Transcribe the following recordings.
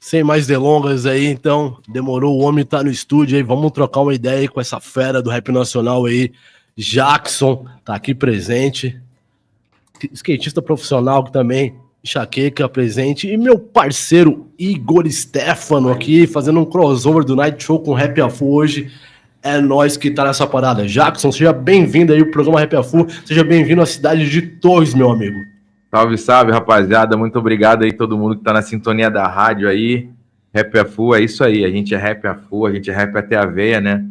Sem mais delongas aí, então, demorou, o homem tá no estúdio aí, vamos trocar uma ideia aí com essa fera do rap nacional aí, Jackson, tá aqui presente, skatista profissional que também, Enxaqueca presente, e meu parceiro Igor Stefano aqui, fazendo um crossover do Night Show com Rap Afu hoje, é nós que tá nessa parada. Jackson, seja bem-vindo aí pro programa Rap Afu, seja bem-vindo à cidade de Torres, meu amigo. Salve, salve, rapaziada. Muito obrigado aí todo mundo que tá na sintonia da rádio aí. Rap Afu, é isso aí. A gente é Rap Afu, a gente é rap até a veia, né?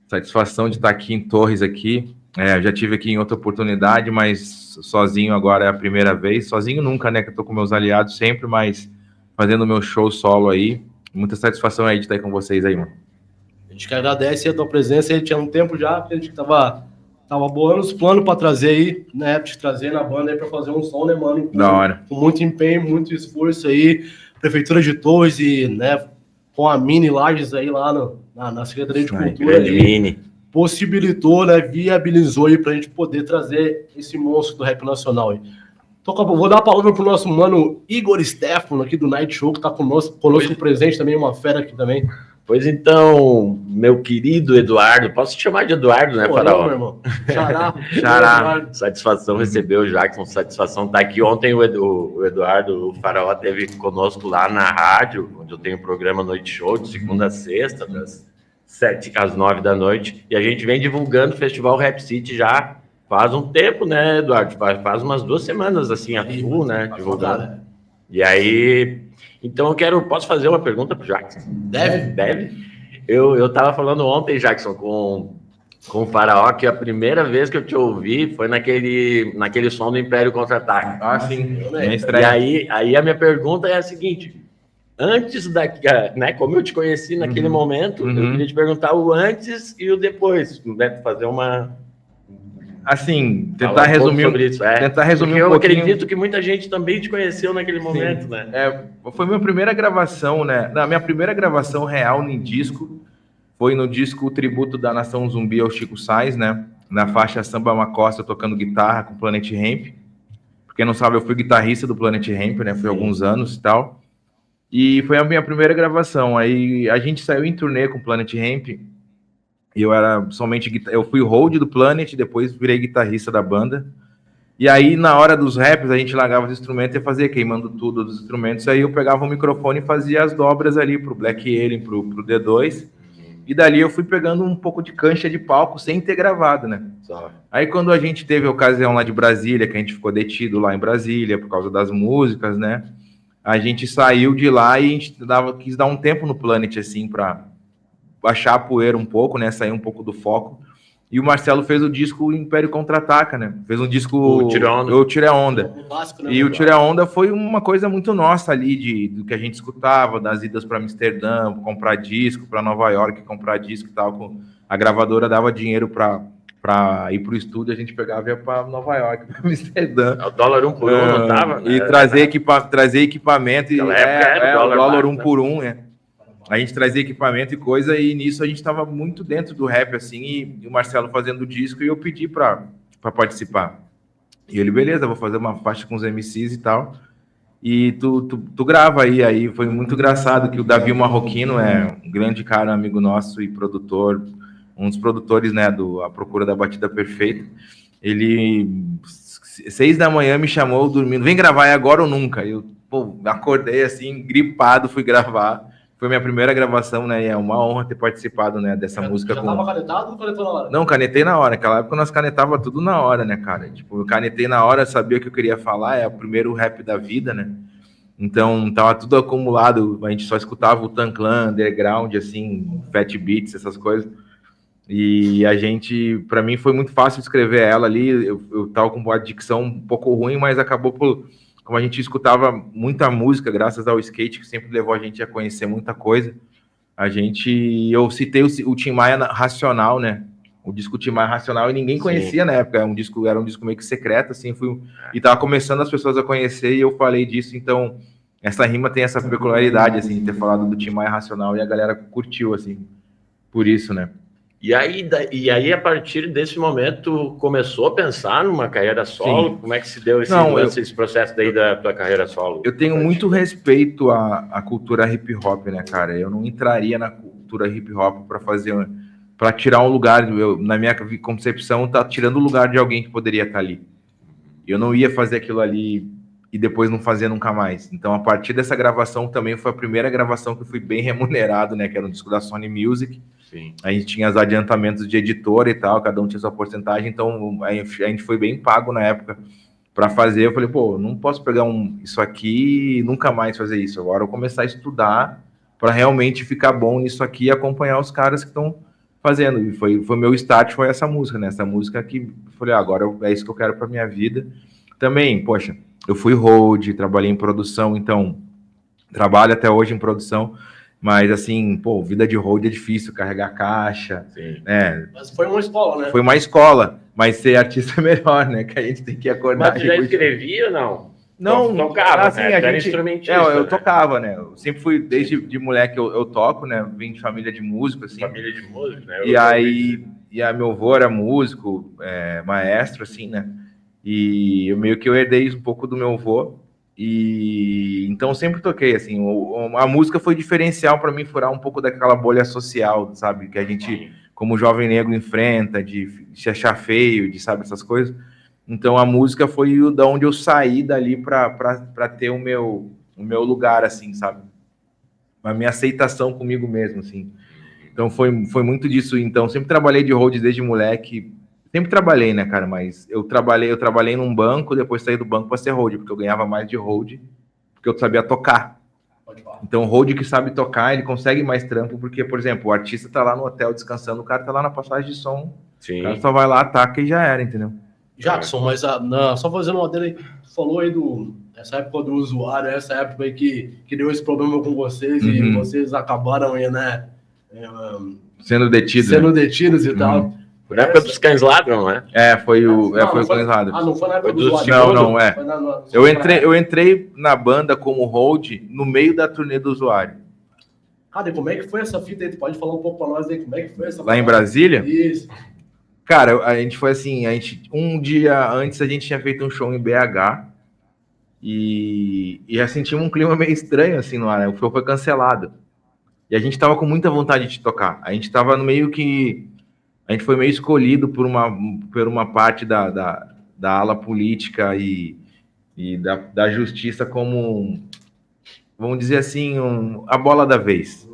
Satisfação de estar aqui em Torres aqui. Eu já tive aqui em outra oportunidade, mas sozinho agora é a primeira vez. Sozinho nunca, né? Que eu tô com meus aliados sempre, mas fazendo meu show solo aí. Muita satisfação aí de estar aí com vocês aí, mano. A gente que agradece a tua presença, aí tinha um tempo já que a gente tava bolando os planos para trazer aí, né, te trazer na banda aí para fazer um som, né, mano? Da hora. Com muito empenho, muito esforço aí, Prefeitura de Torres e, né, com a Mini Lages aí lá na Secretaria de Cultura. Mini. Possibilitou, né, viabilizou aí pra gente poder trazer esse monstro do rap nacional aí. Então, vou dar a palavra pro nosso mano Igor Stefano aqui do Night Show, que tá conosco presente também, uma fera aqui também. Pois então, meu querido Eduardo, posso te chamar de Eduardo, né, Faraó? Meu irmão. Xará. Xará. Satisfação receber o Jackson, satisfação estar aqui. Ontem o Eduardo, o Faraó, esteve conosco lá na rádio, onde eu tenho o programa Noite Show, de segunda a sexta, das 7 às 9 da noite. E a gente vem divulgando o Festival Rap City já faz um tempo, né, Eduardo? Faz umas 2 semanas, assim, a full, né, divulgando. E aí... Então posso fazer uma pergunta pro Jackson? Deve? Eu tava falando ontem, Jackson, com o Faraó, que a primeira vez que eu te ouvi foi naquele som do Império Contra-Ataque. Ah, sim. E aí a minha pergunta é a seguinte: antes né, como eu te conheci naquele momento, eu queria te perguntar o antes e o depois, né, fazer uma... Assim, tentar resumir sobre isso. Tentar resumir porque um pouquinho. Eu acredito que muita gente também te conheceu naquele momento, né? Foi minha primeira gravação, né? Minha primeira gravação real em disco foi no disco Tributo da Nação Zumbi ao Chico Sainz, né? Na faixa Samba Macosta, tocando guitarra com Planet Hemp. Pra quem não sabe, eu fui guitarrista do Planet Hemp, né? Foi alguns anos e tal. E foi a minha primeira gravação. Aí a gente saiu em turnê com Planet Hemp. E eu fui hold do Planet, depois virei guitarrista da banda. E aí, na hora dos raps, a gente largava os instrumentos e fazia queimando tudo dos instrumentos. Aí eu pegava o microfone e fazia as dobras ali pro Black Alien, pro D2. E dali eu fui pegando um pouco de cancha de palco sem ter gravado, né? Aí quando a gente teve a ocasião lá de Brasília, que a gente ficou detido lá em Brasília por causa das músicas, né? A gente saiu de lá e a gente quis dar um tempo no Planet, assim, pra baixar a poeira um pouco, né? Sair um pouco do foco. E o Marcelo fez o disco Império Contra-Ataca, né? Fez um disco... O Tira Onda. E o Tira Onda foi uma coisa muito nossa ali, do que a gente escutava, das idas para Amsterdã, comprar disco, para Nova York, comprar disco e tal. A gravadora dava dinheiro para ir pro estúdio, a gente pegava e ia para Nova York, para Amsterdã. O dólar 1 por 1 não tava? E trazer equipamento. Naquela época era o dólar 1 né? por 1, né? A gente trazia equipamento e coisa, e nisso a gente estava muito dentro do rap, assim, e o Marcelo fazendo o disco, e eu pedi para participar. E ele, beleza, vou fazer uma faixa com os MCs e tal, e tu grava aí foi muito engraçado que o Davi Marroquino é um grande cara, amigo nosso e produtor, um dos produtores, né, A Procura da Batida Perfeita. Ele, 6 da manhã, me chamou dormindo, vem gravar, é agora ou nunca? Eu, acordei assim, gripado, fui gravar. Foi minha primeira gravação, né? E é uma honra ter participado, né, dessa música. Já tava canetado ou canetou na hora? Não, canetei na hora. Naquela época nós canetava tudo na hora, né, cara? Tipo, eu canetei na hora, sabia o que eu queria falar, é o primeiro rap da vida, né? Então, tava tudo acumulado, a gente só escutava o Tanclan, Underground, assim, Fat Beats, essas coisas. E a gente, pra mim, foi muito fácil escrever ela ali. Eu tava com uma dicção um pouco ruim, mas acabou como a gente escutava muita música, graças ao skate, que sempre levou a gente a conhecer muita coisa, eu citei o Tim Maia Racional, né? O disco Tim Maia Racional, e ninguém conhecia na época, era um disco meio que secreto, assim, e tava começando as pessoas a conhecer, e eu falei disso, então, essa rima tem essa peculiaridade, assim, de ter falado do Tim Maia Racional, e a galera curtiu, assim, por isso, né? E aí, a partir desse momento, começou a pensar numa carreira solo? Sim. Como é que se deu esse processo daí da tua carreira solo? Eu tenho muito respeito à cultura hip hop, né, cara? Eu não entraria na cultura hip hop para tirar um lugar, na minha concepção, tá tirando o lugar de alguém que poderia estar ali. Eu não ia fazer aquilo ali e depois não fazer nunca mais. Então, a partir dessa gravação também foi a primeira gravação que eu fui bem remunerado, né? Que era um disco da Sony Music. Sim. A gente tinha os adiantamentos de editora e tal, cada um tinha sua porcentagem, então a gente foi bem pago na época para fazer. Eu falei, pô, não posso pegar isso aqui e nunca mais fazer isso. Agora eu vou começar a estudar para realmente ficar bom nisso aqui e acompanhar os caras que estão fazendo. E foi meu start, foi essa música, né? Essa música que eu falei, agora é isso que eu quero para minha vida. Também, poxa, eu fui road, trabalhei em produção, então trabalho até hoje em produção. Mas, assim, pô, vida de road é difícil, carregar caixa, né? Mas foi uma escola, né? Foi uma escola, mas ser artista é melhor, né? Que a gente tem que acordar. Mas tu já escrevia ou não? Não, tocava, assim, né? a Era gente, instrumentista, eu né? tocava, né? Eu sempre fui, desde de moleque eu toco, né? Vim de família de músico, assim. Família de músico, né? E aí meu avô era músico, maestro, assim, né? E eu meio que eu herdei um pouco do meu avô. E então sempre toquei, assim, a música foi diferencial para mim furar um pouco daquela bolha social, sabe, que a gente, como jovem negro, enfrenta, de se achar feio, de, sabe, essas coisas. Então a música foi da onde eu saí dali para ter o meu lugar, assim, sabe, a minha aceitação comigo mesmo, assim. Então foi muito disso. Então sempre trabalhei de road desde moleque. Sempre trabalhei, né, cara? Mas eu trabalhei num banco, depois saí do banco para ser road, porque eu ganhava mais de road, porque eu sabia tocar. Então, o road que sabe tocar, ele consegue mais trampo, porque, por exemplo, o artista tá lá no hotel descansando, o cara tá lá na passagem de som, Sim. O cara só vai lá, ataca e já era, entendeu? Jackson, mas só fazendo uma dele aí, tu falou aí essa época do usuário, essa época aí que deu esse problema com vocês e vocês acabaram aí, né? Sendo detidos, e tal. Foi na época dos Cães Ladrão, né? Foi o Cães Ladrão. Não foi na época do usuário. Eu entrei na banda como hold no meio da turnê do usuário. Cara, e como é que foi essa fita aí? Tu pode falar um pouco pra nós aí, como é que foi essa Lá em Brasília? Isso. Cara, a gente foi assim, um dia antes a gente tinha feito um show em BH e já sentimos um clima meio estranho assim no ar, né? O show foi cancelado. E a gente tava com muita vontade de tocar. A gente tava no meio que... A gente foi meio escolhido por uma parte da ala política e da justiça como, vamos dizer assim, a bola da vez.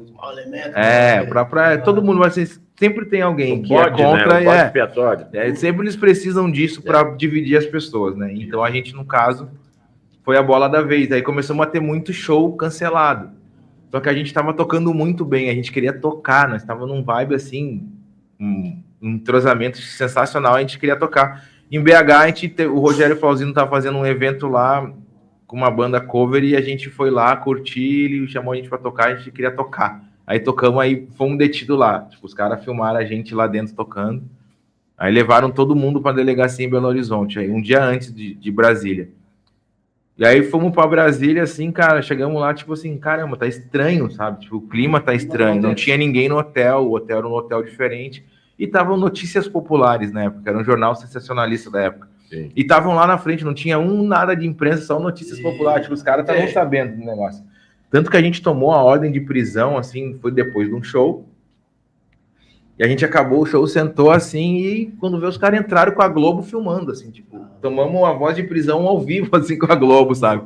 Todo mundo vai ser... Sempre tem alguém que é contra, né? Sempre eles precisam disso para dividir as pessoas, né? Então a gente, no caso, foi a bola da vez. Aí começamos a ter muito show cancelado. Só que a gente estava tocando muito bem, a gente queria tocar, nós estávamos num vibe assim, um entrosamento sensacional, a gente queria tocar. Em BH, o Rogério Flauzino estava fazendo um evento lá com uma banda cover e a gente foi lá curtir, ele chamou a gente para tocar, a gente queria tocar. Aí tocamos, aí fomos detidos lá. Tipo, os caras filmaram a gente lá dentro tocando. Aí levaram todo mundo para a delegacia em Belo Horizonte, aí, um dia antes de Brasília. E aí fomos para Brasília, assim, cara, chegamos lá, tipo assim, caramba, tá estranho, sabe? Tipo, o clima tá estranho, não tinha ninguém no hotel, o hotel era um hotel diferente. E estavam Notícias Populares na época, era um jornal sensacionalista da época. Sim. E estavam lá na frente, não tinha nada de imprensa, só Notícias Populares, tipo, os caras estavam sabendo do negócio. Tanto que a gente tomou a ordem de prisão, assim, foi depois de um show. E a gente acabou o show, sentou assim, e quando vê os caras entraram com a Globo filmando, assim, tipo, tomamos uma voz de prisão ao vivo, assim, com a Globo, sabe?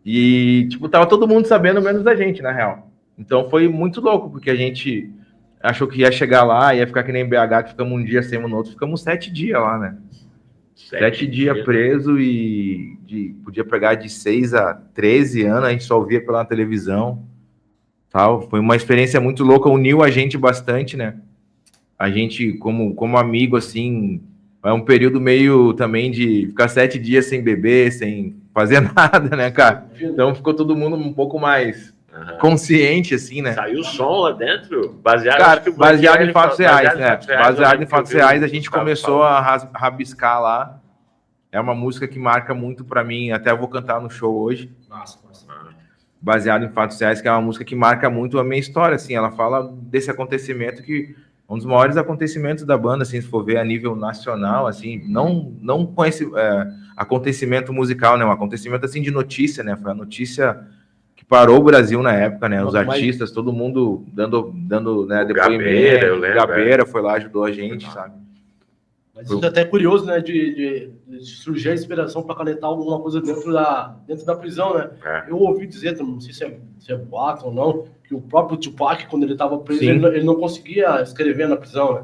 E, tipo, tava todo mundo sabendo, menos a gente, na real. Então foi muito louco, porque a gente achou que ia chegar lá, ia ficar que nem BH, que ficamos um dia, saímos no outro, ficamos 7 dias lá, né? 7 dias preso e podia pegar de 6 a 13 anos, a gente só via pela televisão, tal. Foi uma experiência muito louca, uniu a gente bastante, né? A gente, como amigo, assim, é um período meio também de ficar 7 dias sem beber, sem fazer nada, né, cara? Então ficou todo mundo um pouco mais consciente, assim, né? Saiu som lá dentro? Baseado em fatos reais, né? Baseado em fatos reais, a gente começou a rabiscar lá. É uma música que marca muito pra mim, até eu vou cantar no show hoje. Nossa. Baseado em fatos reais, que é uma música que marca muito a minha história, assim. Ela fala desse acontecimento um dos maiores acontecimentos da banda, assim, se for ver a nível nacional, assim, não conhece acontecimento musical, né? Um acontecimento, assim, de notícia, né? Foi a notícia que parou o Brasil na época, né? Os artistas, todo mundo dando né, depoimento. Gabeira foi lá, ajudou a gente, sabe? Mas isso é até curioso, né? De surgir a inspiração para canetar alguma coisa dentro da prisão, né? Eu ouvi dizer, não sei se é boato ou não, que o próprio Tupac, quando ele estava preso, ele não conseguia escrever na prisão, né?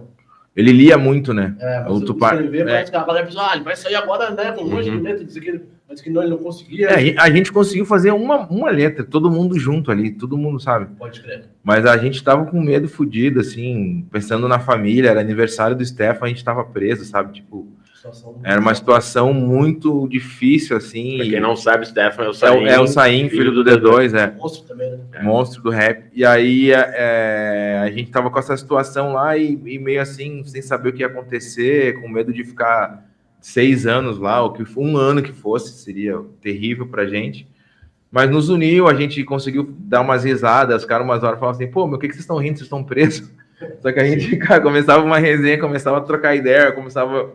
Ele lia muito, né? Mas o Tupac escrever, parece que a galera pensou, ele vai sair agora, né? Com um monte de letra, dizer que mas que não, ele não conseguia. A gente conseguiu fazer uma letra, todo mundo junto ali, todo mundo sabe. Pode crer. Mas a gente tava com medo fudido, assim, pensando na família, era aniversário do Stefan, a gente tava preso, sabe? Tipo, era uma situação muito difícil, assim. Pra quem não sabe, Stefan é o Saim. É o Saim, filho do D2, Monstro também, né? Monstro do rap. E aí a gente tava com essa situação lá e meio assim, sem saber o que ia acontecer, com medo de ficar 6 anos lá, ou que um ano que fosse, seria terrível pra gente. Mas nos uniu, a gente conseguiu dar umas risadas, os caras umas horas falavam assim, pô, meu, o que vocês estão rindo? Vocês estão presos? Só que a gente começava uma resenha, começava a trocar ideia, começava...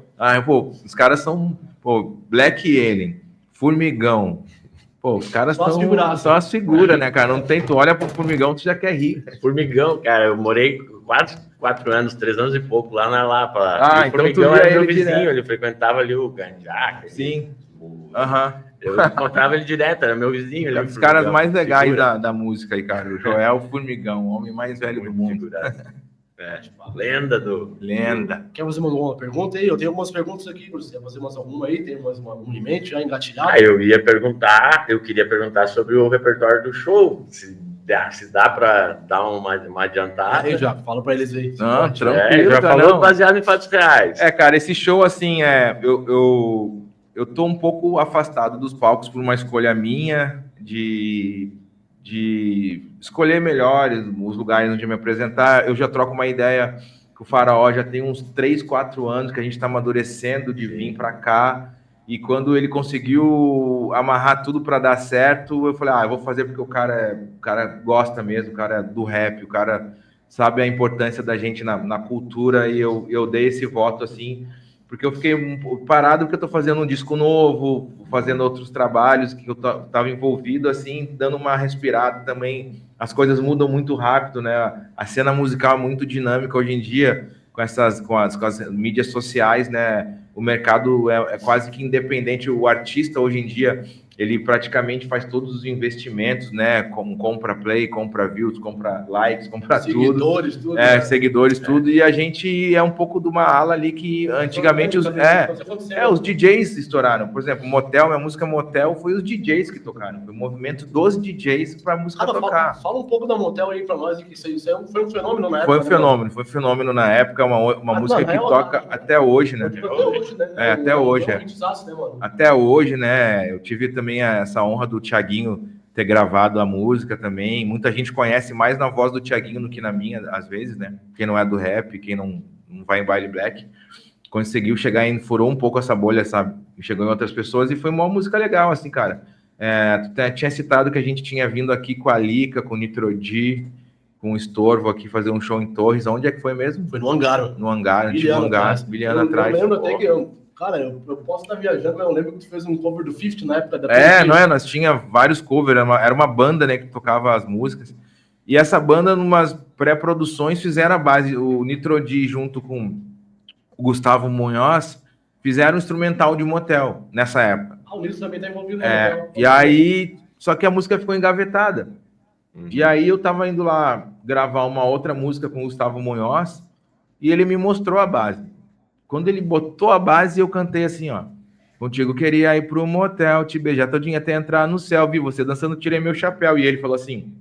os caras são, Black Alien, Formigão. Pô, os caras são as figuras, né, cara? Não tem, tu olha pro Formigão, tu já quer rir. Formigão, cara, eu morei 4 anos, 3 anos e pouco lá na Lapa. Ah, então tu era meu ele vizinho, direto. Ele frequentava ali o Ganjá. Sim. Eu encontrava ele direto, era meu vizinho. É um dos caras mais legais da música aí, cara. O Joel Formigão, o homem mais velho do mundo. Lenda. Quer fazer uma pergunta aí? Eu tenho algumas perguntas aqui. Você quer fazer mais alguma aí? Tem mais um em mente já engatilhado? Eu queria perguntar sobre o repertório do show. Se dá para dar uma adiantada. Aí já, fala para eles aí. Não, tranquilo. Já falou baseado em fatos reais. Cara, esse show, assim, eu tô um pouco afastado dos palcos por uma escolha minha de escolher melhores os lugares onde eu me apresentar. Eu já troco uma ideia com o Faraó, já tem uns 3, 4 anos que a gente está amadurecendo de vir para cá, e quando ele conseguiu amarrar tudo para dar certo, eu falei, eu vou fazer porque o cara gosta mesmo, o cara é do rap, o cara sabe a importância da gente na cultura, e eu dei esse voto, assim, porque eu fiquei parado porque eu tô fazendo um disco novo, fazendo outros trabalhos que eu tava envolvido, assim, dando uma respirada também. As coisas mudam muito rápido, né? A cena musical é muito dinâmica hoje em dia, com as mídias sociais, né? O mercado é quase que independente. O artista hoje em dia, ele praticamente faz todos os investimentos, né? Como compra play, compra views, compra likes, compra seguidores, tudo. Seguidores, tudo. E a gente é um pouco de uma ala ali que antigamente os DJs estouraram. Por exemplo, Motel, minha música Motel foi os DJs que tocaram. Foi o movimento dos DJs para a música tocar. Fala um pouco da Motel aí para nós, que isso foi um fenômeno na época. Foi um fenômeno na época, uma música que toca até hoje, né? Até hoje. Até hoje, né? Eu tive também essa honra do Thiaguinho ter gravado a música também. Muita gente conhece mais na voz do Thiaguinho do que na minha, às vezes, né? Quem não é do rap, quem não vai em baile black, conseguiu chegar e furou um pouco essa bolha, sabe? Chegou em outras pessoas e foi uma música legal, assim, cara. Tu tinha citado que a gente tinha vindo aqui com a Lica, com o Nitrodi, com o Estorvo aqui fazer um show em Torres. Onde é que foi mesmo? Foi no Hangar. No Hangar, antigo Hangar, bilhando atrás. Eu lembro até que eu posso estar viajando, mas eu lembro que tu fez um cover do 50 na época da nós tinha vários covers, era uma banda, né, que tocava as músicas. E essa banda, numas pré-produções, fizeram a base. O Nitrodi, junto com o Gustavo Munhoz, fizeram um instrumental de Motel nessa época. O Nilson também tá envolvido no Motel. E aí, só que a música ficou engavetada. E aí eu tava indo lá gravar uma outra música com o Gustavo Munhoz e ele me mostrou a base. Quando ele botou a base, eu cantei assim, ó. Contigo queria ir pro motel, te beijar todinha até entrar no céu, vi você dançando, tirei meu chapéu. E ele falou assim,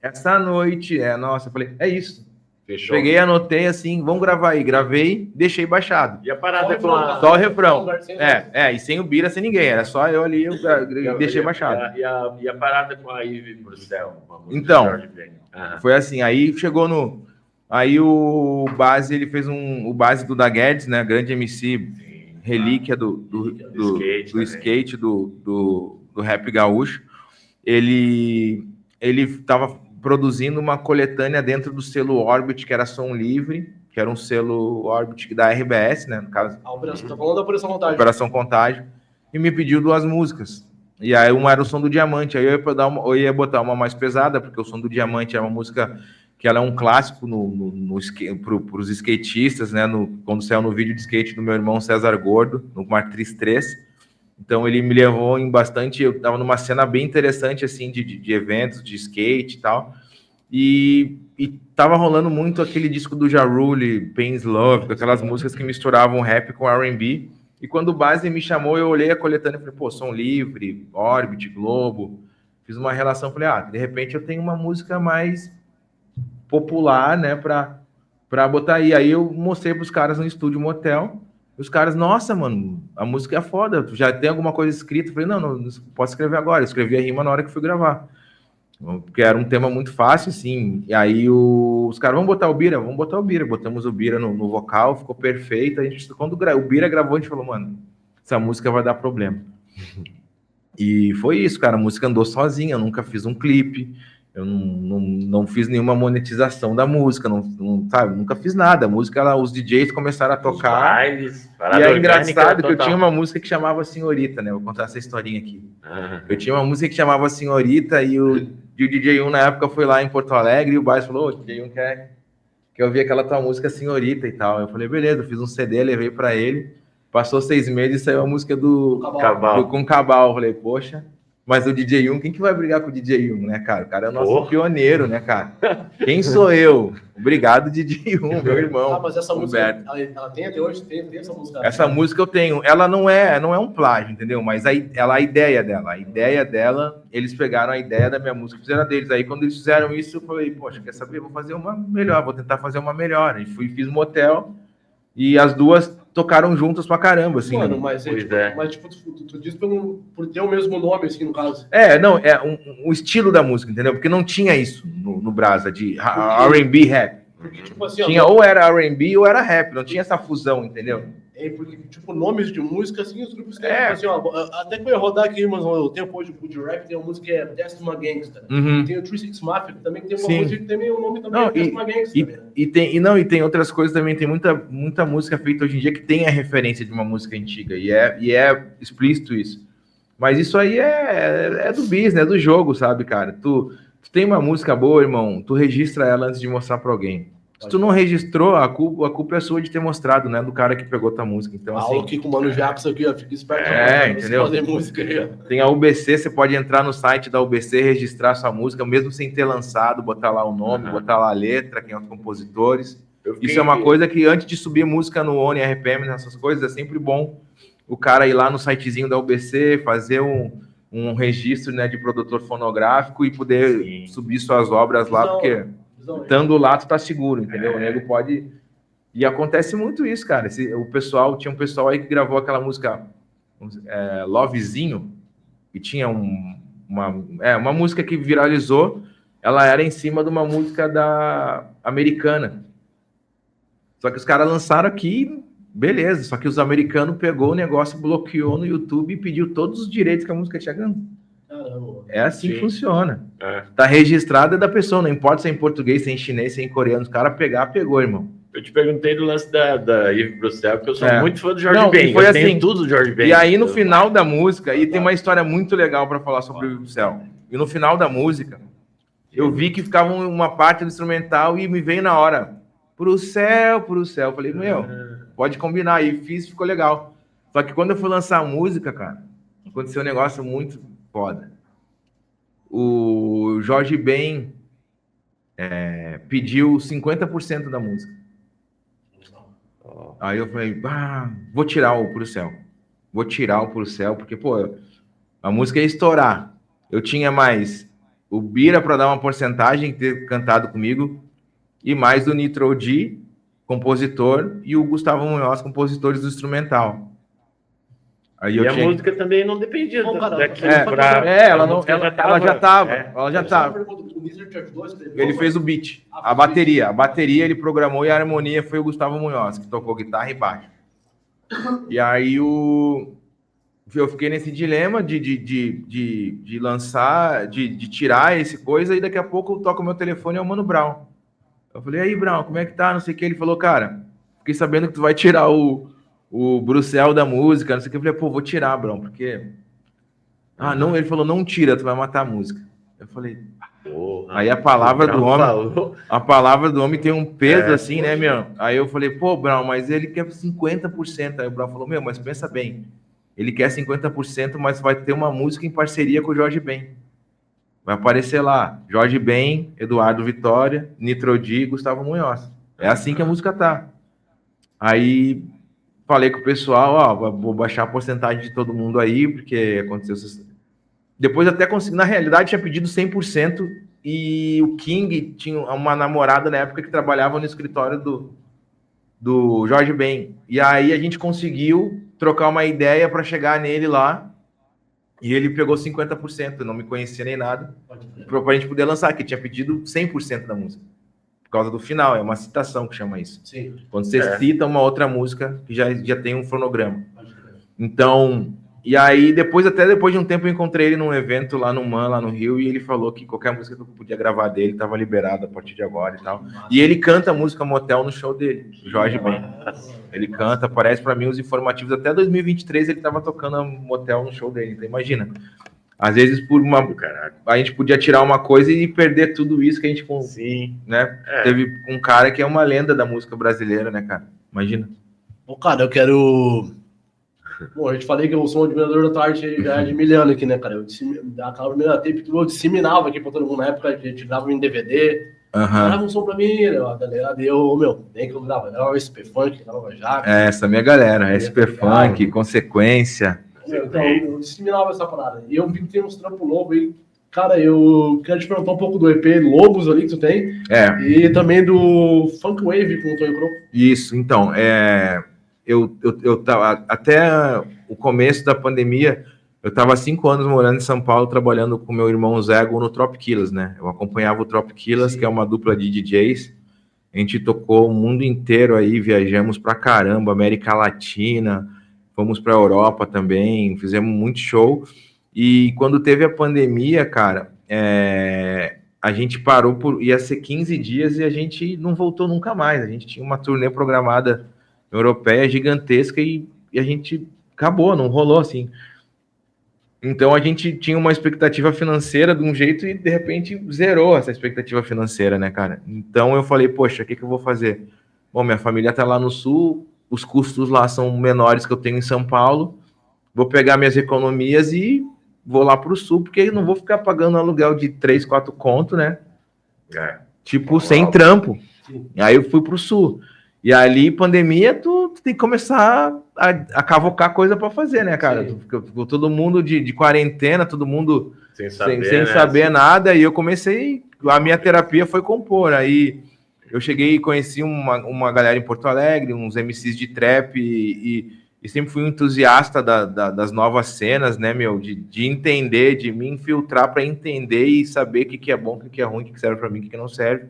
essa noite, nossa, eu falei, é isso. Fechou. Peguei, anotei assim, vamos gravar aí. Gravei, deixei baixado. E a parada só o refrão. E sem o Bira, sem ninguém. Era só eu ali, eu deixei baixado. E a parada com a Ivy Bruxelles? Então, foi assim, aí chegou no... Aí o Base, ele fez o Base do Da Guedes, né? Grande MC, relíquia do skate, do rap gaúcho. Ele tava produzindo uma coletânea dentro do selo Orbit, que era som livre, que era um selo Orbit da RBS, né? No caso, Tá falando da Operação Contágio. Operação Contágio, e me pediu 2 músicas. E aí uma era o Som do Diamante, aí eu ia botar uma mais pesada, porque o Som do Diamante é uma música que ela é um clássico para os skatistas, né? Quando saiu no vídeo de skate do meu irmão César Gordo, no Matriz 3. Então ele me levou em bastante. Eu estava numa cena bem interessante assim de eventos, de skate e tal. E tava rolando muito aquele disco do Ja Rule, Pain's Love, aquelas músicas que misturavam rap com R&B. E quando o Base me chamou, eu olhei a coletânea e falei, pô, Som Livre, Orbit, Globo. Fiz uma relação, falei, de repente eu tenho uma música mais popular, né, pra botar aí. Aí eu mostrei pros caras no estúdio Motel. E os caras, nossa, mano, a música é foda. Tu já tem alguma coisa escrita? Eu falei, não posso escrever agora. Eu escrevi a rima na hora que fui gravar. Porque era um tema muito fácil, assim. E aí os caras, vamos botar o Bira? Vamos botar o Bira. Botamos o Bira no vocal, ficou perfeito. Quando o Bira gravou, a gente falou, mano, essa música vai dar problema. E foi isso, cara. A música andou sozinha, eu nunca fiz um clipe. Eu não fiz nenhuma monetização da música, sabe, nunca fiz nada. A música, os DJs começaram a tocar. Bailes, e é engraçado que eu tinha uma música que chamava Senhorita, né? Vou contar essa historinha aqui. Eu tinha uma música que chamava Senhorita e o DJ1 na época foi lá em Porto Alegre e o Baixo falou, DJ1 quer ouvir aquela tua música Senhorita e tal. Eu falei, beleza, eu fiz um CD, levei para ele. Passou 6 meses e saiu a música com Cabal. Eu falei, poxa... Mas o DJ1, quem que vai brigar com o DJ1, né, cara? O cara é o nosso pioneiro, né, cara? Quem sou eu? Obrigado, DJ1, meu irmão. Mas essa música, ela tem até hoje? Tem essa música? Essa música eu tenho. Ela não é um plágio, entendeu? Mas a ideia dela, eles pegaram a ideia da minha música e fizeram a deles. Aí, quando eles fizeram isso, eu falei, poxa, quer saber? Vou fazer uma melhor, vou tentar fazer uma melhor. E fiz Motel e as duas tocaram juntas pra caramba, assim. Mano, mas tu diz por ter o mesmo nome, assim, no caso. Não, é um estilo da música, entendeu? Porque não tinha isso no Brasa, de R&B rap. Porque, tipo assim... Tinha ou era R&B ou era rap, não tinha essa fusão, entendeu? Porque, tipo, nomes de música, assim, os grupos têm, tipo assim, até que eu ia rodar aqui, mas o tempo hoje de rap tem uma música que é Destiny Gangsta. Tem o 36 Mafia, também tem uma música que tem o nome também, Destiny Gangsta. E tem outras coisas também, tem muita música feita hoje em dia que tem a referência de uma música antiga, e é explícito isso. Mas isso aí é do business, é do jogo, sabe, cara? Tu tem uma música boa, irmão, tu registra ela antes de mostrar pra alguém. Se tu não registrou, a culpa é sua de ter mostrado, né? Do cara que pegou tua música. Então, assim, aqui com o Mano Jackson aqui, ó. Fica esperto. Entendeu? Fazer música aí, ó. Tem a UBC, você pode entrar no site da UBC, registrar sua música, mesmo sem ter lançado, botar lá o nome, botar lá a letra, quem é os compositores. Isso é uma coisa que, antes de subir música no ONI, RPM, nessas coisas, é sempre bom o cara ir lá no sitezinho da UBC, fazer um registro, né, de produtor fonográfico e poder subir suas obras lá, porque... Estando lá, tu tá seguro, entendeu? O nego pode... E acontece muito isso, cara. Tinha um pessoal aí que gravou aquela música Lovezinho, e tinha uma música que viralizou, ela era em cima de uma música americana. Só que os caras lançaram aqui, beleza, só que os americanos pegou o negócio, bloqueou no YouTube e pediu todos os direitos que a música tinha ganho. É assim que funciona. Tá registrado é da pessoa, não importa se é em português, se é em chinês, se é em coreano. Os caras pegou, irmão. Eu te perguntei do lance da Yves Bruxelles, porque eu sou muito fã do Jorge Ben. Foi assim, tenho tudo do Jorge Ben. E aí, no final da música, e tem uma história muito legal para falar sobre o Yves Bruxelles. E no final da música, eu vi que ficava uma parte do instrumental e me veio na hora. Pro céu. Eu falei, pode combinar. E ficou legal. Só que quando eu fui lançar a música, cara, aconteceu um negócio muito foda. O Jorge Ben pediu 50% da música. Aí eu falei, vou tirar o Pro Céu. Porque, pô, a música ia estourar. Eu tinha mais o Bira para dar uma porcentagem, ter cantado comigo, e mais do Nitro D, compositor, e o Gustavo Munhoz, compositores do instrumental. Aí a música também não dependia daqui ela já estava. Ele fez o beat, a bateria ele programou e a harmonia foi o Gustavo Munhoz, que tocou guitarra e baixo. E aí eu fiquei nesse dilema de lançar, de tirar esse coisa, e daqui a pouco eu toco meu telefone, é o Mano Brown. Eu falei, aí, Brown, como é que tá? Não sei o que. Ele falou, cara, fiquei sabendo que tu vai tirar o Bruxel da música, não sei o que. Eu falei, pô, vou tirar, Brown, porque... Ah, não, ele falou, não tira, tu vai matar a música. Eu falei... Porra, Aí a palavra do homem... falou. A palavra do homem tem um peso assim, né, meu? Aí eu falei, pô, Brown, mas ele quer 50%. Aí o Brown falou, meu, mas pensa bem. Ele quer 50%, mas vai ter uma música em parceria com o Jorge Ben. Vai aparecer lá, Jorge Ben, Eduardo Vitória, Nitro D, Gustavo Munhoz. É assim que a música tá. Aí falei com o pessoal, ó, vou baixar a porcentagem de todo mundo aí, porque aconteceu... Depois até consegui, na realidade tinha pedido 100% e o King tinha uma namorada na época que trabalhava no escritório do Jorge Ben. E aí a gente conseguiu trocar uma ideia para chegar nele lá e ele pegou 50%, não me conhecia nem nada, para a gente poder lançar, que tinha pedido 100% da música. Por causa do final, é uma citação que chama isso. Sim. Quando você cita uma outra música que já tem um fonograma. Então... E aí, depois de um tempo, eu encontrei ele num evento lá no MAN, lá no Rio, e ele falou que qualquer música que eu podia gravar dele estava liberada a partir de agora e tal. E ele canta a música Motel no show dele, Jorge Ben. Ele canta, aparece para mim os informativos. Até 2023 ele estava tocando a Motel no show dele. Então, imagina. Às vezes, a gente podia tirar uma coisa e perder tudo isso que a gente... Sim. Né? Teve um cara que é uma lenda da música brasileira, né, cara? Imagina. Bom, cara, eu quero... Bom, a gente falei que eu sou um admirador da tua arte já de milhão aqui, né, cara? Aquela primeira tape que eu disseminava aqui pra todo mundo na época, a gente grava em DVD. Grava um som pra mim, né, galera? Nem que eu gravava SP Funk, gravava já. Essa minha galera, SP Funk, Consequência. Então, eu disseminava essa parada. E eu vi que tem uns trampos lobos aí. Cara, eu quero te perguntar um pouco do EP Lobos ali que tu tem. E também do Funk Wave com o Tonho Croco. Isso, então, eu tava, até o começo da pandemia, eu estava 5 anos morando em São Paulo, trabalhando com meu irmão Zego no Trop Killers, né? Eu acompanhava o Trop Killers, que é uma dupla de DJs. A gente tocou o mundo inteiro aí, viajamos pra caramba, América Latina, fomos pra Europa também, fizemos muito show. E quando teve a pandemia, cara, a gente parou ia ser 15 dias e a gente não voltou nunca mais. A gente tinha uma turnê programada europeia gigantesca e a gente acabou, não rolou assim. Então a gente tinha uma expectativa financeira de um jeito e de repente zerou essa expectativa financeira, né, cara? Então eu falei, poxa, o que eu vou fazer? Bom, minha família tá lá no sul, os custos lá são menores que eu tenho em São Paulo, vou pegar minhas economias e vou lá pro sul, porque eu não vou ficar pagando aluguel de 3, 4 conto, né? Tipo, sem trampo. Aí eu fui pro sul. E ali, pandemia, tu tem que começar a cavocar coisa para fazer, né, cara? Ficou todo mundo de quarentena, todo mundo sem saber nada, e eu comecei, a minha terapia foi compor. Aí eu cheguei e conheci uma galera em Porto Alegre, uns MCs de trap, e sempre fui um entusiasta das novas cenas, né, meu? De entender, de me infiltrar para entender e saber o que é bom, o que é ruim, o que serve para mim, o que não serve.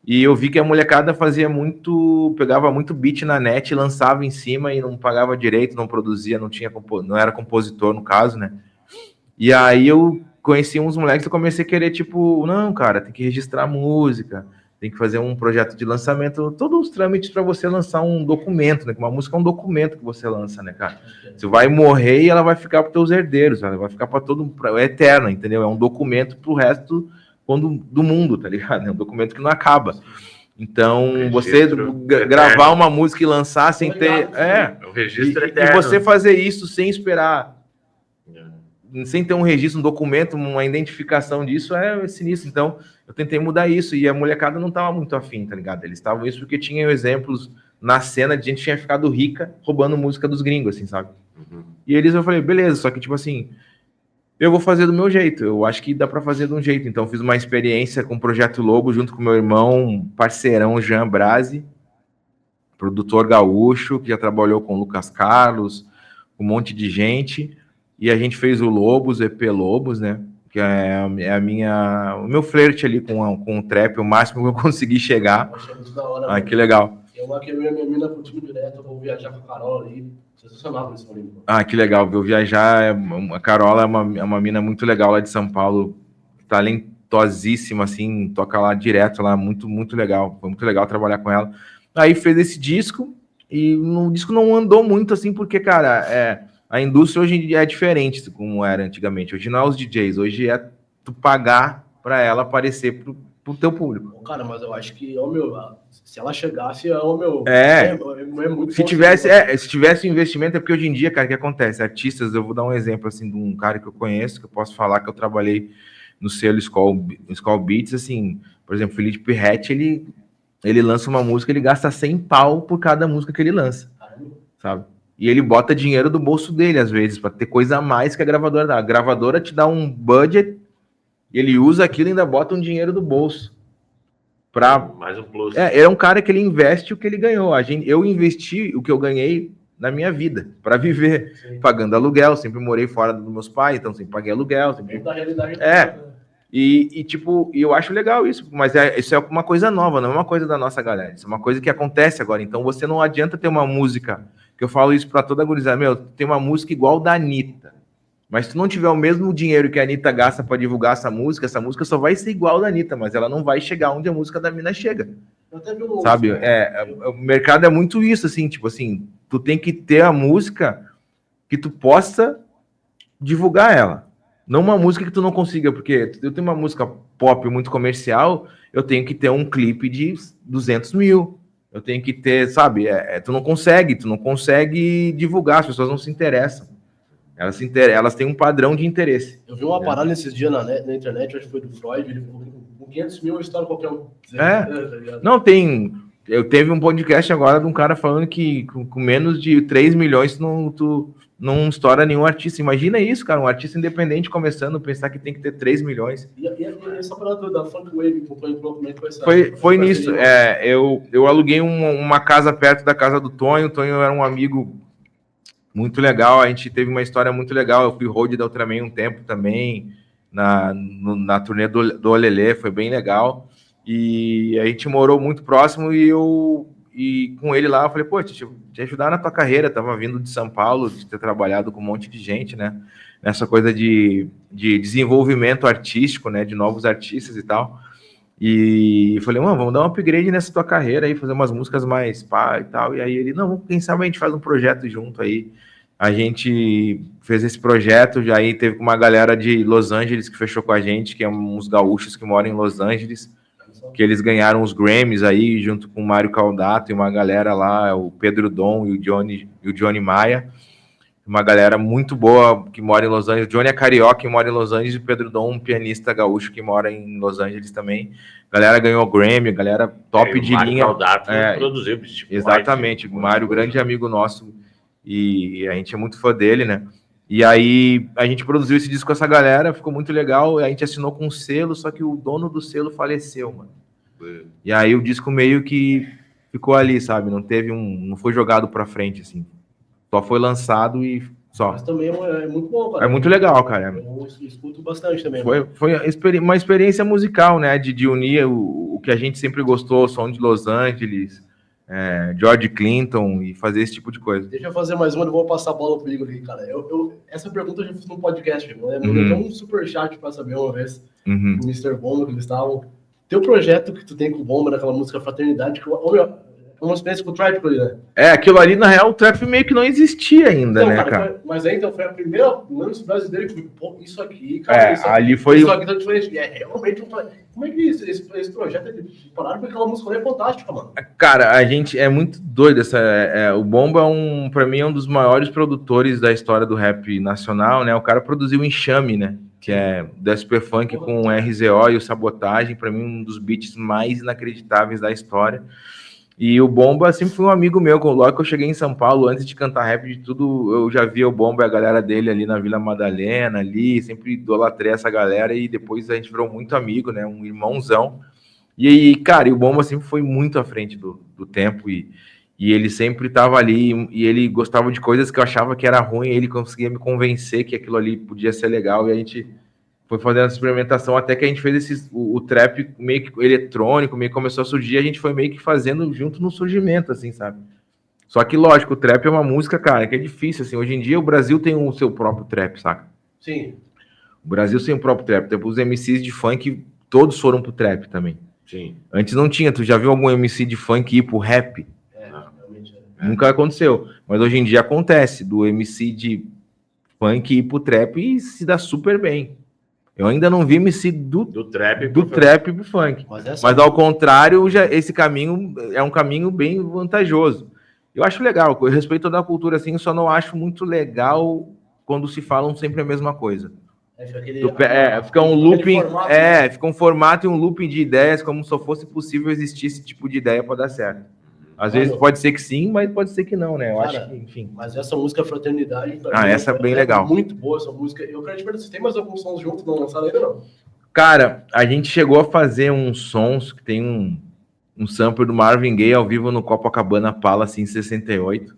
E eu vi que a molecada pegava muito beat na net, lançava em cima e não pagava direito, não produzia, não era compositor no caso, né? E aí eu conheci uns moleques e comecei a querer, tipo, não, cara, tem que registrar música, tem que fazer um projeto de lançamento, todos os trâmites para você lançar um documento, né? Uma música é um documento que você lança, né, cara? Você vai morrer e ela vai ficar para os teus herdeiros, ela vai ficar é eterna, entendeu? É um documento pro resto do mundo, tá ligado? É um documento que não acaba. Então, você gravar uma música e lançar sem ter... o registro eterno. E você fazer isso sem esperar, sem ter um registro, um documento, uma identificação disso, é sinistro. Então, eu tentei mudar isso, e a molecada não tava muito afim, tá ligado? Eles estavam isso porque tinham exemplos na cena de gente que tinha ficado rica roubando música dos gringos, assim, sabe? E eu falei, beleza, só que, tipo assim, eu vou fazer do meu jeito, eu acho que dá para fazer de um jeito. Então, fiz uma experiência com o Projeto Lobo, junto com meu irmão, parceirão Jean Brasi, produtor gaúcho, que já trabalhou com o Lucas Carlos, um monte de gente, e a gente fez o Lobos, o EP Lobos, né, que é o meu flerte ali com o trap, o máximo que eu consegui chegar. Achei muito da hora. Que legal. Eu marquei minha mina pro time direto, eu vou viajar com a Carol ali. Sensacional esse momento. Que legal. Vou viajar. A Carola é uma mina muito legal lá de São Paulo, talentosíssima, assim, toca lá direto, lá, muito, muito legal. Foi muito legal trabalhar com ela. Aí fez esse disco, e o disco não andou muito, assim, porque, cara, a indústria hoje em dia é diferente como era antigamente. Hoje não é os DJs, hoje é tu pagar para ela aparecer pro teu público. Cara, mas eu acho que, se ela chegasse, muito se tivesse investimento, é porque hoje em dia, cara, o que acontece? Artistas, eu vou dar um exemplo, assim, de um cara que eu conheço, que eu posso falar que eu trabalhei no selo Skull Beats, assim, por exemplo, Felipe Pirretti, ele lança uma música, ele gasta 100 pau por cada música que ele lança, sabe? E ele bota dinheiro do bolso dele, às vezes, para ter coisa a mais que a gravadora dá. A gravadora te dá um budget, e ele usa aquilo e ainda bota um dinheiro do bolso. Mais um plus. É um cara que ele investe o que ele ganhou. Eu investi o que eu ganhei na minha vida, para viver, pagando aluguel. Sempre morei fora dos meus pais, então sempre paguei aluguel. Sempre... E eu acho legal isso, mas isso é uma coisa nova, não é uma coisa da nossa galera. Isso é uma coisa que acontece agora. Então você não adianta ter uma música, que eu falo isso para toda a gurizada, tem uma música igual da Anitta. Mas se tu não tiver o mesmo dinheiro que a Anitta gasta para divulgar essa música só vai ser igual da Anitta, mas ela não vai chegar onde a música da mina chega. Sabe? O mercado é muito isso, assim, tu tem que ter a música que tu possa divulgar ela. Não uma música que tu não consiga, porque eu tenho uma música pop muito comercial, eu tenho que ter um clipe de 200 mil. Eu tenho que ter, sabe? Tu não consegue divulgar, as pessoas não se interessam. Elas têm um padrão de interesse. Eu vi uma parada nesses dias na internet, acho que foi do Freud, ele falou que com 500 mil história qualquer um. Não tem... Eu teve um podcast agora de um cara falando que com menos de 3 milhões tu não estoura nenhum artista. Imagina isso, cara, um artista independente começando, pensar que tem que ter 3 milhões. E essa parada da Funk Wave, como é que foi essa? Foi nisso. Eu aluguei uma casa perto da casa do Tonho. O Tonho era um amigo muito legal, a gente teve uma história muito legal. Eu fui road da Ultraman um tempo também, na turnê do Olelê, foi bem legal. E a gente morou muito próximo e com ele lá, eu falei, pô, te ajudar na tua carreira. Tava vindo de São Paulo, de ter trabalhado com um monte de gente, né? Nessa coisa de desenvolvimento artístico, né? De novos artistas e tal. E falei, mano, vamos dar um upgrade nessa tua carreira aí, fazer umas músicas mais pá e tal. E aí ele, não, quem sabe a gente faz um projeto junto aí. A gente fez esse projeto, já aí teve uma galera de Los Angeles que fechou com a gente, que é uns gaúchos que moram em Los Angeles, que eles ganharam os Grammys aí, junto com o Mário Caldato e uma galera lá, o Pedro Dom e o Johnny Maia. Uma galera muito boa que mora em Los Angeles. O Johnny é carioca e mora em Los Angeles, e o Pedro Dom, um pianista gaúcho que mora em Los Angeles também. A galera ganhou Grammy, galera top de linha. O Mário Caldato produziu. Exatamente, o Mário, grande amigo nosso, e a gente é muito fã dele, né? E aí a gente produziu esse disco com essa galera, ficou muito legal, a gente assinou com um selo, só que o dono do selo faleceu, mano. E aí o disco meio que ficou ali, sabe? Não foi jogado pra frente, assim. Só foi lançado e só. Mas também é muito bom, cara. É muito legal, cara. Eu escuto bastante também. Foi uma experiência musical, né? De unir o que a gente sempre gostou, o som de Los Angeles, George Clinton, e fazer esse tipo de coisa. Deixa eu fazer mais uma, eu vou passar a bola pro Igor aqui, cara. Essa pergunta eu já fiz num podcast, né? Eu mandei um superchat pra saber uma vez, o Mr. Bomba, que eles estavam. Teu projeto que tu tem com o Bomba, naquela música Fraternidade, que uma experiência com o Trap, né? Aquilo ali, na real, o Trap meio que não existia ainda, né, cara? Mas aí, então, foi a primeira lance brasileira que foi, pô, isso aqui, cara. Ali foi... Isso aqui tá diferente. Realmente, como é que esse projeto, pararam porque aquela música é fantástica, mano. Cara, a gente é muito doido. O Bomba, pra mim, é um dos maiores produtores da história do rap nacional, né? O cara produziu o Enxame, né? Que é da Super Funk com o RZO e o Sabotagem. Pra mim, um dos beats mais inacreditáveis da história. E o Bomba sempre foi um amigo meu. Logo que eu cheguei em São Paulo, antes de cantar rap de tudo, eu já via o Bomba e a galera dele ali na Vila Madalena, ali, sempre idolatrei essa galera, e depois a gente virou muito amigo, né, um irmãozão. E cara, o Bomba sempre foi muito à frente do tempo, e ele sempre tava ali, e ele gostava de coisas que eu achava que era ruim, e ele conseguia me convencer que aquilo ali podia ser legal, e a gente foi fazendo essa experimentação até que a gente fez o trap meio que eletrônico, meio que começou a surgir, a gente foi meio que fazendo junto no surgimento, assim, sabe? Só que, lógico, o trap é uma música, cara, que é difícil, assim. Hoje em dia o Brasil tem o seu próprio trap, saca? Sim. O Brasil tem o próprio trap. Tem os MCs de funk, todos foram pro trap também. Sim. Antes não tinha, tu já viu algum MC de funk ir pro rap? Realmente. Nunca aconteceu, mas hoje em dia acontece, do MC de funk ir pro trap e se dá super bem. Eu ainda não vi MC do trap pro funk. Mas ao contrário, esse caminho é um caminho bem vantajoso. Eu acho legal, eu respeito toda a cultura assim, só não acho muito legal quando se falam sempre a mesma coisa. Fica um looping, fica um formato e um looping de ideias, como se só fosse possível existir esse tipo de ideia para dar certo. Às vezes pode ser que sim, mas pode ser que não, né? Eu acho que, enfim. Mas essa música Fraternidade... essa é bem legal. Muito boa essa música. Eu quero te perguntar, você tem mais alguns sons juntos não lançaram ainda, não? Cara, a gente chegou a fazer uns sons que tem um sample do Marvin Gaye ao vivo no Copacabana Palace em 68.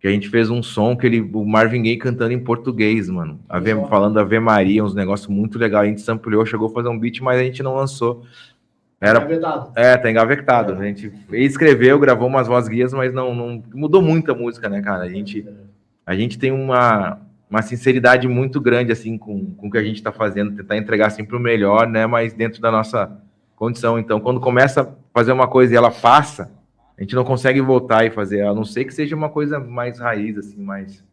Que a gente fez um som que o Marvin Gaye cantando em português, mano. Falando Ave Maria, uns negócios muito legais. A gente sampleou, chegou a fazer um beat, mas a gente não lançou. Tá engavetado. A gente escreveu, gravou umas voz guias, mas não mudou muito a música, né, cara? A gente tem uma sinceridade muito grande, assim, com o que a gente tá fazendo, tentar entregar sempre o melhor, né? Mas dentro da nossa condição. Então, quando começa a fazer uma coisa e ela passa, a gente não consegue voltar e fazer, a não ser que seja uma coisa mais raiz, assim, mais...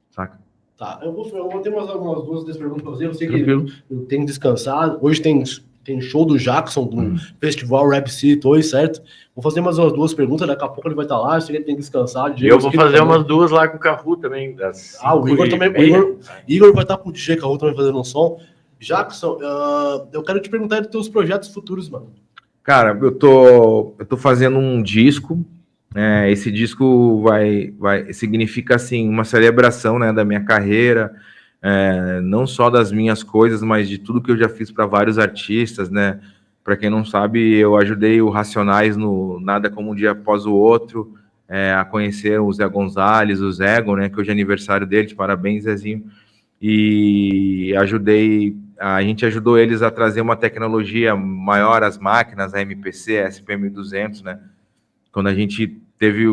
Saca? Tá, eu vou ter mais algumas duas perguntas pra fazer. Eu sei que eu tenho descansado. Hoje tem show do Jackson, do Festival Rap City hoje, certo? Vou fazer mais umas duas perguntas, daqui a pouco ele vai estar lá, eu sei que ele tem que descansar. E eu vou fazer umas duas lá com o Cahu também. O Igor também. Igor vai estar com o DJ Cahu também fazendo um som. Jackson, eu quero te perguntar dos teus projetos futuros, mano. Cara, eu tô fazendo um disco. Esse disco significa assim uma celebração, né, da minha carreira, não só das minhas coisas, mas de tudo que eu já fiz para vários artistas, né? Para quem não sabe, eu ajudei o Racionais no Nada Como Um Dia Após o Outro, a conhecer o Zé Gonzalez, o Zego, né? Que hoje é aniversário dele, parabéns, Zezinho. E a gente ajudou eles a trazer uma tecnologia maior às máquinas, a MPC, a SP1200, né? Quando a gente teve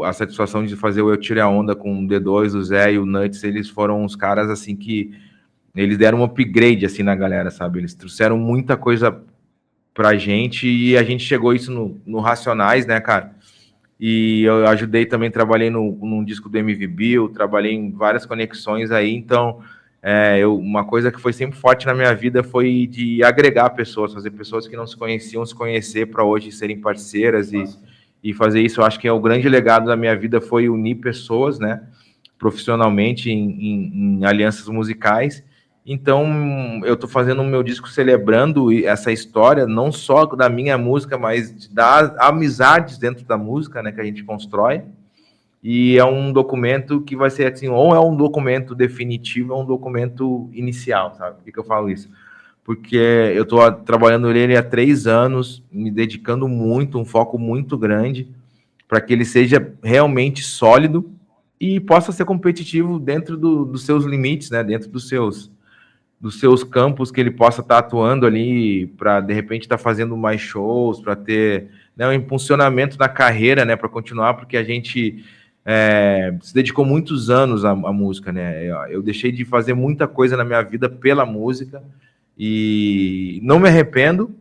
a satisfação de fazer o Eu Tire a Onda com o D2, o Zé e o Nuts, eles foram uns caras, assim, que eles deram um upgrade, assim, na galera, sabe? Eles trouxeram muita coisa pra gente e a gente chegou isso no Racionais, né, cara? E eu ajudei também, trabalhei num disco do MV Bill, trabalhei em várias conexões aí, então... uma coisa que foi sempre forte na minha vida foi de agregar pessoas, fazer pessoas que não se conheciam se conhecer para hoje serem parceiras e fazer isso. Eu acho que o grande legado da minha vida foi unir pessoas, né, profissionalmente em alianças musicais. Então eu estou fazendo o meu disco celebrando essa história, não só da minha música, mas das amizades dentro da música, né, que a gente constrói. E é um documento que vai ser assim, ou é um documento definitivo, ou um documento inicial, sabe? Por que eu falo isso? Porque eu estou trabalhando nele há 3 anos, me dedicando muito, um foco muito grande, para que ele seja realmente sólido e possa ser competitivo dentro dos seus limites, né? Dentro dos seus campos, que ele possa estar atuando ali, para de repente estar fazendo mais shows, para ter, né, um impulsionamento na carreira, né? Para continuar, porque a gente... se dedicou muitos anos à música, né? Eu deixei de fazer muita coisa na minha vida pela música e não me arrependo,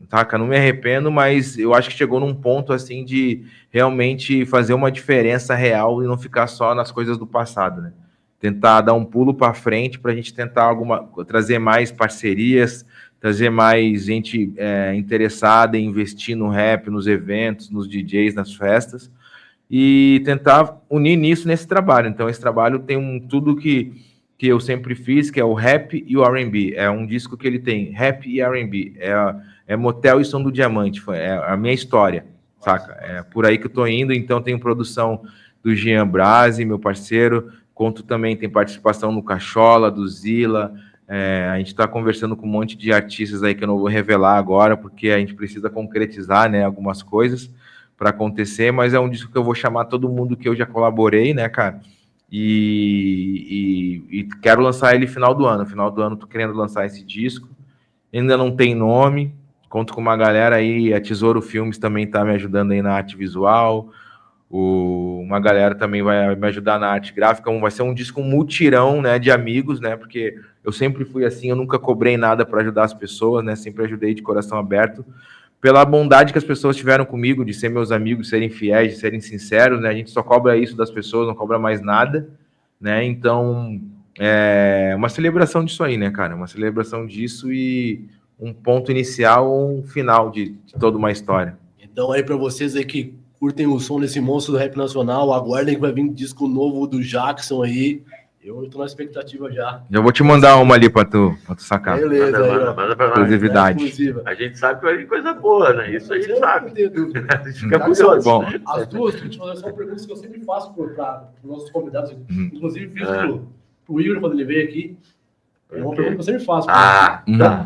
tá? Não me arrependo, mas eu acho que chegou num ponto assim de realmente fazer uma diferença real e não ficar só nas coisas do passado, né? Tentar dar um pulo para frente para a gente tentar trazer mais parcerias, trazer mais gente interessada em investir no rap, nos eventos, nos DJs, nas festas, e tentar unir nisso nesse trabalho. Então, esse trabalho tem tudo que eu sempre fiz, que é o rap e o R&B. É um disco que ele tem rap e R&B. É Motel e Som do Diamante. É a minha história, saca? É por aí que eu tô indo. Então, tem produção do Jean Brasi, meu parceiro. Conto também, tem participação no Cachola, do Zila. A gente está conversando com um monte de artistas aí que eu não vou revelar agora, porque a gente precisa concretizar, né, algumas coisas para acontecer, mas é um disco que eu vou chamar todo mundo que eu já colaborei, né, cara? E quero lançar ele final do ano. Final do ano tô querendo lançar esse disco. Ainda não tem nome. Conto com uma galera aí. A Tesouro Filmes também tá me ajudando aí na arte visual. uma galera também vai me ajudar na arte gráfica. Vai ser um disco mutirão, né, de amigos, né, porque eu sempre fui assim, eu nunca cobrei nada para ajudar as pessoas, né, sempre ajudei de coração aberto, pela bondade que as pessoas tiveram comigo, de ser meus amigos, de serem fiéis, de serem sinceros, né, a gente só cobra isso das pessoas, não cobra mais nada, né, então é uma celebração disso aí, né, cara, uma celebração disso e um ponto inicial ou um final de toda uma história. Então aí para vocês aí que curtem o som desse monstro do rap nacional, aguardem que vai vir disco novo do Jackson aí. Eu tô na expectativa já. Já vou te mandar uma ali pra tu sacar. Beleza, manda pra nós. Exclusividade. A gente sabe que vai vir coisa boa, né? Isso a gente sabe. Não tenho dúvida. A gente fica curioso. Bom. As duas, deixa eu fazer só perguntas que eu sempre faço para os nossos convidados. Inclusive fiz pro Igor quando ele veio aqui. É uma pergunta que eu sempre faço.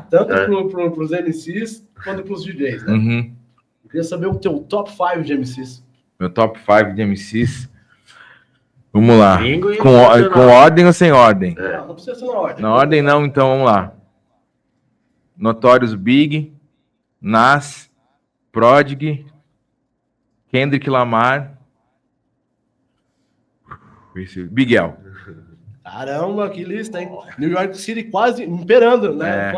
Tanto pros MCs quanto pros DJs, né? Eu queria saber o teu top 5 de MCs. Meu top 5 de MCs. Vamos lá. Com ordem ou sem ordem? Não precisa ser na ordem. Na ordem não, então vamos lá. Notorious Big, Nas, Prodigy, Kendrick Lamar, Bigel. Caramba, que lista, hein? New York City quase imperando, né?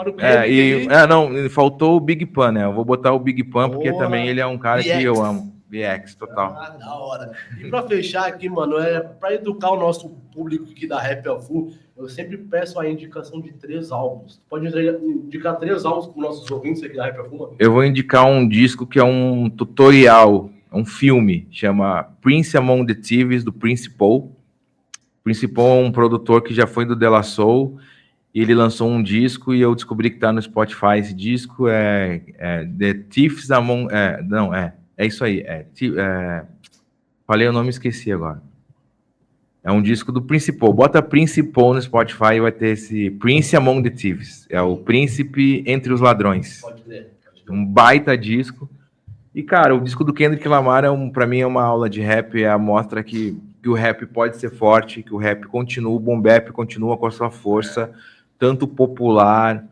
Não, faltou o Big Pun, né? Eu vou botar o Big Pun porque também ele é um cara BX. que eu amo. BX, total. Da hora. E pra fechar aqui, mano, pra educar o nosso público aqui da Rap ao Full, eu sempre peço a indicação de 3 álbuns. Pode indicar 3 álbuns para os nossos ouvintes aqui da Rap ao Full, mano? Eu vou indicar um disco que é um tutorial, um filme, chama Prince Among the Thieves, do Prince Paul. Prince Paul é um produtor que já foi do De La Soul, e ele lançou um disco e eu descobri que tá no Spotify. Esse disco é The Thieves Among... É isso aí. Falei o nome e esqueci agora. É um disco do Prince Paul. Bota Prince Paul no Spotify e vai ter esse Prince Among the Thieves. É o príncipe entre os ladrões. Pode ver. Um baita disco. E, cara, o disco do Kendrick Lamar, pra mim, é uma aula de rap. É a mostra que o rap pode ser forte, que o rap continua, o boom bap continua com a sua força, tanto popular...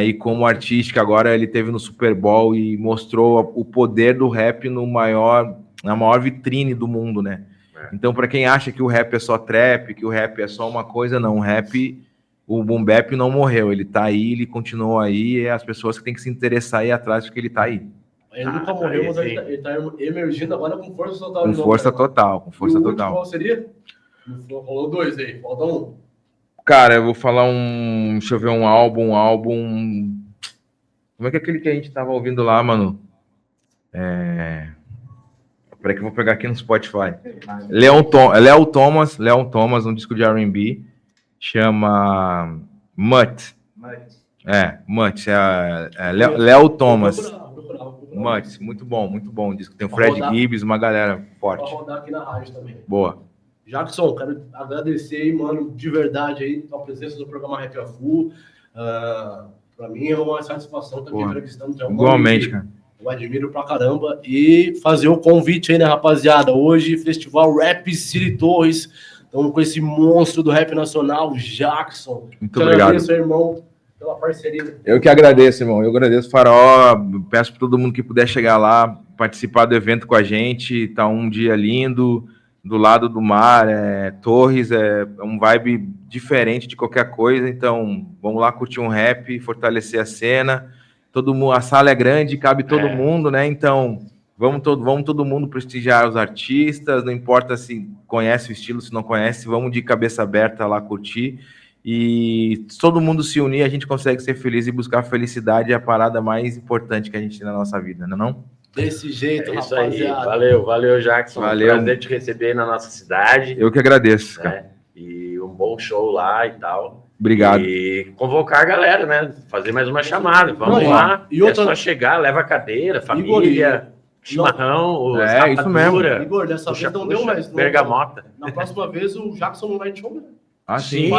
e como artística, agora ele teve no Super Bowl e mostrou o poder do rap na maior vitrine do mundo, né? Então, para quem acha que o rap é só trap, que o rap é só uma coisa, não. O boom bap não morreu, ele tá aí, ele continuou aí, e as pessoas que têm que se interessar e ir atrás porque ele tá aí. Ele nunca morreu, mas ele tá emergindo agora com força total. Com força total. Qual seria? Rolou 2 aí, falta 1. Cara, eu vou falar deixa eu ver, um álbum... Como é que é aquele que a gente tava ouvindo lá, mano? Peraí que eu vou pegar aqui no Spotify. Leon Thomas, um disco de R&B, chama Mutt. Mutt, Léo Thomas. Mutt, muito bom o disco. Tem o Fred Gibbs, uma galera forte. Vou rodar aqui na rádio também. Boa. Jackson, quero agradecer aí, mano, de verdade aí, a presença do programa Rap ao Full. Pra mim é uma satisfação estar aqui entrevistando. Igualmente, cara. Eu admiro pra caramba. E fazer o convite aí, né, rapaziada? Hoje, Festival Rap City Torres. Estamos com esse monstro do rap nacional, Jackson. Muito obrigado. Agradeço, irmão, pela parceria. Eu que agradeço, irmão. Eu agradeço o Faraó. Peço para todo mundo que puder chegar lá, participar do evento com a gente. Tá um dia lindo. Do lado do mar, Torres, é um vibe diferente de qualquer coisa, então vamos lá curtir um rap, fortalecer a cena, todo mundo, a sala é grande, cabe todo mundo, né, então vamos todo mundo prestigiar os artistas, não importa se conhece o estilo, se não conhece, vamos de cabeça aberta lá curtir, e se todo mundo se unir, a gente consegue ser feliz e buscar a felicidade, é a parada mais importante que a gente tem na nossa vida, não? Desse jeito, isso rapaziada. Aí. Valeu, Jackson. Valeu. Prazer te receber aí na nossa cidade. Eu que agradeço, cara. E um bom show lá e tal. Obrigado. E convocar a galera, né? Fazer mais uma chamada. Vamos lá. E outra... É só chegar, leva a cadeira, família, chimarrão, isso mesmo. Igor, dessa vez não deu mais. Bergamota. Na próxima vez o Jackson não vai te show, né? Sim,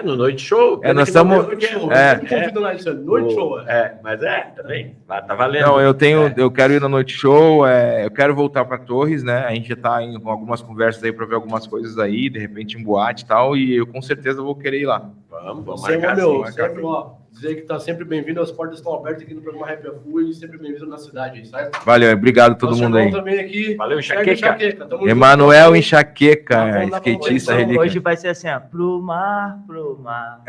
no Noite Show. Nós estamos... Noite Show. Mas também, tá valendo. Não, eu quero ir na Noite Show, eu quero voltar para Torres, né? A gente já tá com algumas conversas aí para ver algumas coisas aí, de repente em boate e tal, e eu com certeza vou querer ir lá. Vamos Sempre, marcar meu, sim. sempre, ó, dizer que tá sempre bem-vindo, as portas estão abertas aqui no programa Rap é Full e sempre bem-vindo na cidade, certo? Valeu, obrigado a todo Nosso mundo irmão aí. também aqui. Valeu, Segue Enxaqueca. tamo Emanuel junto. Enxaqueca, Vamos lá, skatista vamos lá. relíquia. Hoje vai ser assim, ó, pro mar, pro mar.